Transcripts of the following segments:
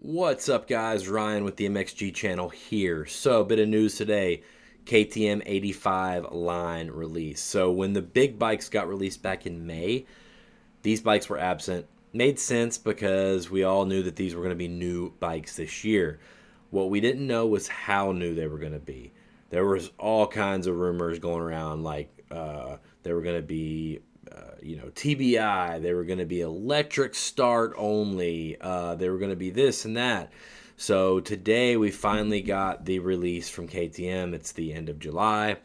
What's up, guys? Ryan with the MXG channel here. So, a bit of news today. KTM 85 line release. So, when the big bikes got released back in May, these bikes were absent. Made sense because we all knew that these were going to be new bikes this year. What we didn't know was how new they were going to be. There was all kinds of rumors going around, like they were going to be TBI. They were going to be electric start only. They were going to be this and that. So today we finally got the release from KTM. It's the end of July.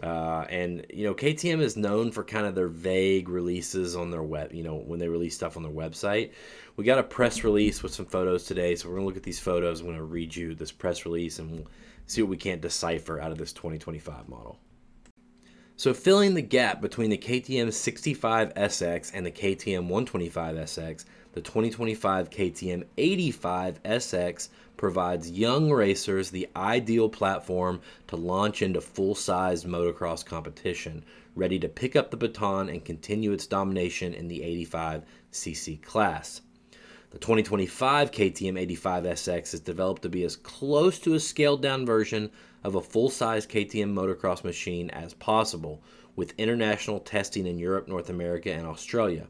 And KTM is known for kind of their vague releases on their web, when they release stuff on their website. We got a press release with some photos today, so we're going to look at these photos. I'm going to read you this press release and we'll see what we can't decipher out of this 2025 model. So filling the gap between the KTM 65 SX and the KTM 125 SX, the 2025 KTM 85 SX provides young racers the ideal platform to launch into full-sized motocross competition, ready to pick up the baton and continue its domination in the 85cc class. The 2025 KTM 85 SX is developed to be as close to a scaled-down version of a full-size KTM motocross machine as possible, with international testing in Europe, North America, and Australia.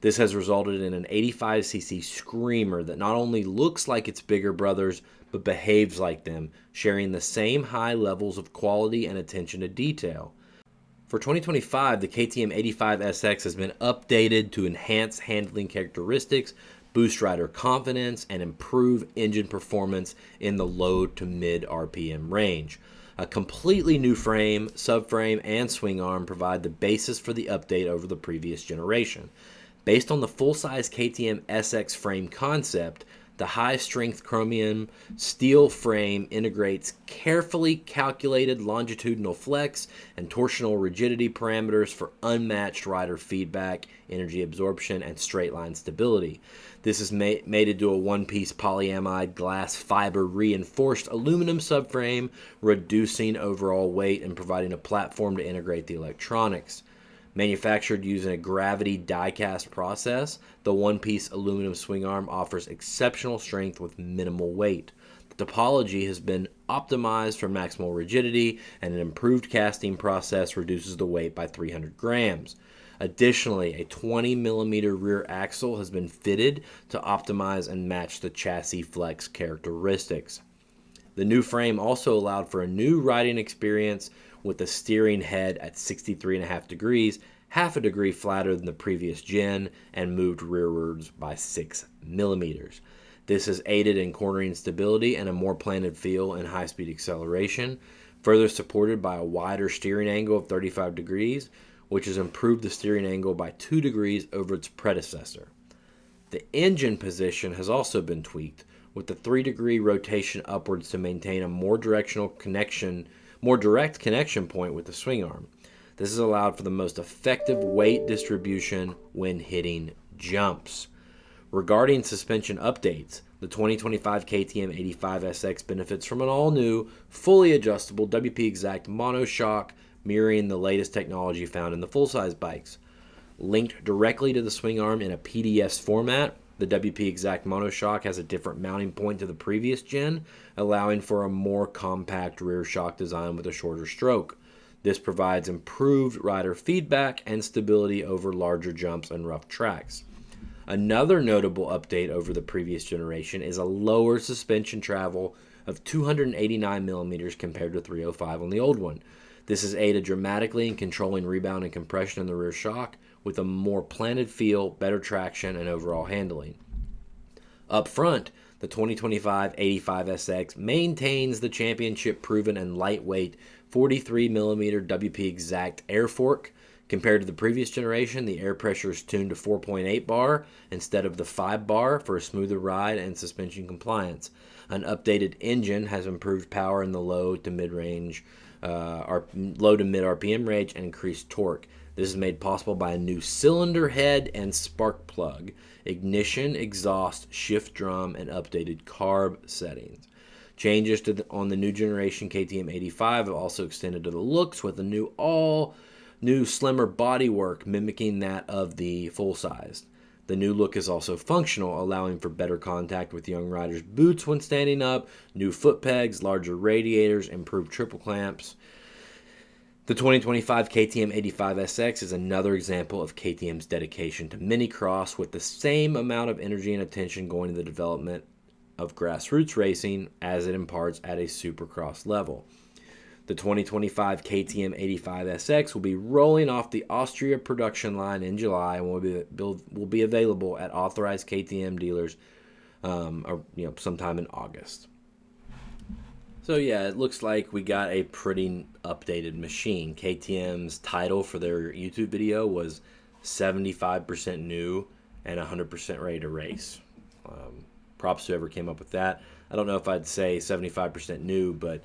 This has resulted in an 85cc screamer that not only looks like its bigger brothers, but behaves like them, sharing the same high levels of quality and attention to detail. For 2025, the KTM 85 SX has been updated to enhance handling characteristics, boost rider confidence, and improve engine performance in the low to mid RPM range. A completely new frame, subframe, and swing arm provide the basis for the update over the previous generation. Based on the full-size KTM SX frame concept, the high-strength chromium steel frame integrates carefully calculated longitudinal flex and torsional rigidity parameters for unmatched rider feedback, energy absorption, and straight-line stability. This is mated to a one-piece polyamide glass fiber reinforced aluminum subframe, reducing overall weight and providing a platform to integrate the electronics. Manufactured using a gravity die-cast process, the one-piece aluminum swing arm offers exceptional strength with minimal weight. The topology has been optimized for maximal rigidity, and an improved casting process reduces the weight by 300 grams. Additionally, a 20mm rear axle has been fitted to optimize and match the chassis flex characteristics. The new frame also allowed for a new riding experience with the steering head at 63.5 degrees, half a degree flatter than the previous gen, and moved rearwards by 6 millimeters. This has aided in cornering stability and a more planted feel in high-speed acceleration, further supported by a wider steering angle of 35 degrees, which has improved the steering angle by 2 degrees over its predecessor. The engine position has also been tweaked, with the 3-degree rotation upwards to maintain a more direct connection point with the swing arm. This has allowed for the most effective weight distribution when hitting jumps. Regarding suspension updates, the 2025 KTM 85 SX benefits from an all-new, fully adjustable WP Exact monoshock, mirroring the latest technology found in the full-size bikes. Linked directly to the swing arm in a PDS format, the WP Exact monoshock has a different mounting point to the previous gen, allowing for a more compact rear shock design with a shorter stroke. This provides improved rider feedback and stability over larger jumps and rough tracks. Another notable update over the previous generation is a lower suspension travel of 289 millimeters compared to 305 on the old one. This has aided dramatically in controlling rebound and compression in the rear shock with a more planted feel, better traction, and overall handling. Up front, the 2025 85 SX maintains the championship-proven and lightweight 43mm WP Exact air fork. Compared to the previous generation, the air pressure is tuned to 4.8 bar instead of the 5 bar for a smoother ride and suspension compliance. An updated engine has improved power in the low to mid RPM range and increased torque. This is made possible by a new cylinder head and spark plug, ignition, exhaust, shift drum, and updated carb settings. Changes on the new generation KTM 85 have also extended to the looks with a all new slimmer bodywork mimicking that of the full-size. The new look is also functional, allowing for better contact with young riders' boots when standing up, new foot pegs, larger radiators, improved triple clamps. The 2025 KTM 85SX is another example of KTM's dedication to mini-cross, with the same amount of energy and attention going to the development of grassroots racing as it imparts at a supercross level. The 2025 KTM 85SX will be rolling off the Austria production line in July and will be available at authorized KTM dealers sometime in August. So yeah, it looks like we got a pretty updated machine. KTM's title for their YouTube video was 75% new and 100% ready to race. Props to whoever came up with that. I don't know if I'd say 75% new, but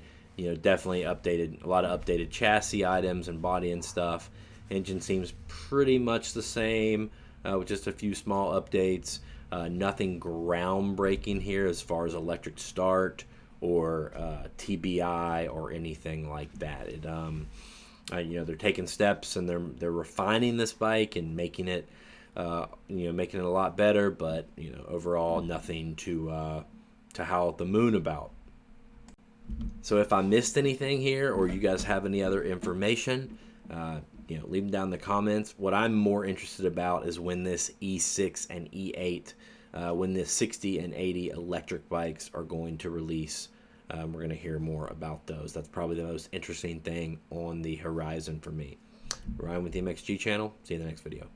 definitely updated, a lot of updated chassis items and body and stuff. Engine seems pretty much the same, with just a few small updates. Nothing groundbreaking here as far as electric start or TBI or anything like that. They're taking steps and they're refining this bike and making it a lot better. But overall, nothing to howl at the moon about. So if I missed anything here, or you guys have any other information, leave them down in the comments. What I'm more interested about is when this E6 and E8, when the 60 and 80 electric bikes are going to release. We're going to hear more about those. That's probably the most interesting thing on the horizon for me. Ryan with the MXG channel. See you in the next video.